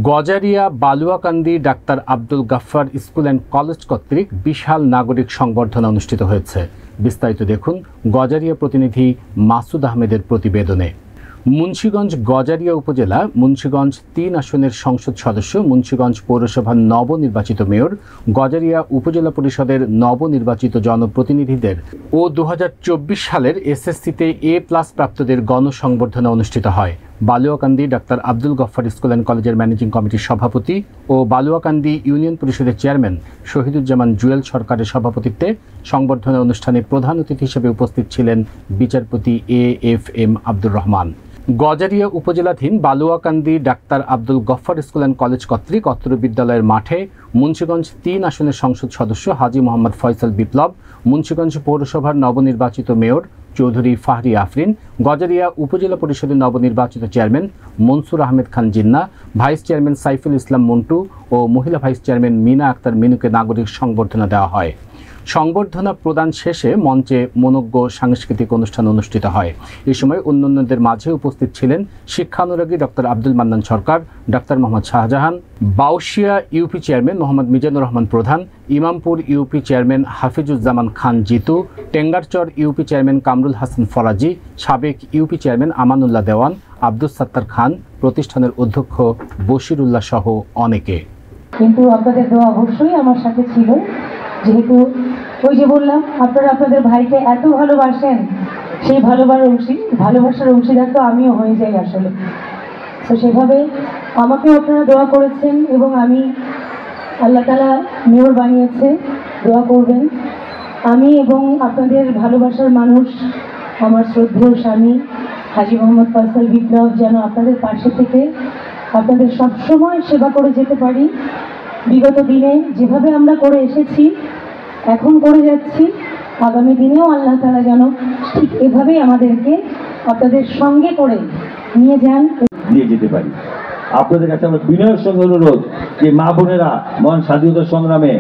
Gazaria Baluakandi doctor Abdul Gaffar school and college কর্তৃক বিশাল নাগরিক সংবর্ধনা অনুষ্ঠিত হয়েছে। বিস্তারিত দেখুন গজারিয়া প্রতিনিধি মাসুদ আহমেদের প্রতিবেদনে। মুন্সিগঞ্জ গজারিয়া উপজেলা মুন্সিগঞ্জ ৩ আসনের সংসদ সদস্য, মুন্সিগঞ্জ পৌরসভার নবনির্বাচিত মেয়র, গজারিয়া উপজেলা পরিষদের নবনির্বাচিত জনপ্রতিনিধিদের ও ২০২৪ সালের এসএসসিতে A+ প্রাপ্তদের গণসংবর্ধনা অনুষ্ঠিত হয়। Baluakandi doctor Abdul Gaffar school and কলেজের ম্যানেজিং কমিটির সভাপতি ও বালুয়াকান্দি ইউনিয়ন পরিষদের চেয়ারম্যান শহীদুজ্জামান জুয়েল সরকারের সভাপতিত্বে সংবর্ধনা অনুষ্ঠানে প্রধান অতিথি হিসেবে উপস্থিত ছিলেন বিচারপতি AFM আব্দুর রহমান। গজারিয়া উপজেলাধীন Baluakandi doctor Abdul Gaffar school and college কর্তৃক অত্র বিদ্যালয়ের মাঠে মুন্সিগঞ্জ ৩ আসনের সংসদ সদস্য হাজী মোহাম্মদ ফয়সাল বিপ্লব, মুন্সিগঞ্জ পৌরসভার নবনির্বাচিত মেয়র চৌধুরী ফাহরি আফরিন, গজারিয়া উপজেলা পরিষদের নবনির্বাচিত chairman Mansur Ahmed Khan Jinnah, vice chairman Saiful Islam Montu ও মহিলা ভাইস চেয়ারম্যান মিনা আক্তার মিনুকে নাগরিক সংবর্ধনা দেওয়া হয়। সংবর্ধনা প্রদান শেষে মঞ্চে মনোজ্ঞ সাংস্কৃতিক অনুষ্ঠান অনুষ্ঠিত হয়। এ সময় অন্যান্যদের মাঝে উপস্থিত ছিলেন শিক্ষানুরাগী doctor Abdul Mannan Sarkar, doctor Mohammad Shahjahan, Baushia UP chairman Mohammad Mizanur Rahman Pradhan, Imampur UP chairman Hafizuzzaman Khan Jitu, Tengarchar UP chairman Kamrul Hasan Faraji, সাবেক ইউপি চেয়ারম্যান আমানুল্লাহ দেওয়ান, আব্দুস সাত্তার খান, প্রতিষ্ঠানের অধ্যক্ষ বশিরুল্লাহ সহ অনেকে। কিন্তু আপনাদের দোয়া অবশ্যই আমার সাথে ছিল, যেহেতু ওই যে বললাম আপনারা আপনাদের ভাইকে এত ভালোবাসেন, সেই ভালোবাসার অংশীদার তো আমিও হয়ে যাই আসলে। তো সেভাবে আমাকেও আপনারা দোয়া করেছেন এবং আমি আল্লাহ তাআলা মেয়র বানিয়েছে, দোয়া করবেন। আমি এবং আপনাদের ভালোবাসার মানুষ আমার শ্রদ্ধেয় স্বামী হাজী মোহাম্মদ ফয়সাল বিপ্লব যেন আপনাদের পাশে থেকে আপনাদের সবসময় সেবা করে যেতে পারি। বিগত দিনে যেভাবে আমরা করে এসেছি, এখন করে যাচ্ছি, আগামী দিনেও আল্লাহ তাআলা যেন ঠিক এভাবেই আমাদেরকে আপনাদের সঙ্গে করে নিয়ে যান, দিয়ে যেতে পারি। আপনাদের কাছে আমরা বিনয়ের সঙ্গে অনুরোধ যে মা বোনেরা মহান স্বাধীনতা সংগ্রামে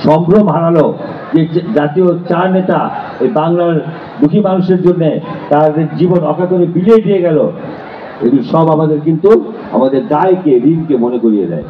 সম্ভ্রম হারালো, যে জাতীয় ৪ নেতা এই বাংলার দুঃখী মানুষের জন্য তাদের জীবন অকাতরে বিলিয়ে দিয়ে গেল, এগুলি সব আমাদের কিন্তু আমাদের দায়কে ঋণকে মনে করিয়ে দেয়।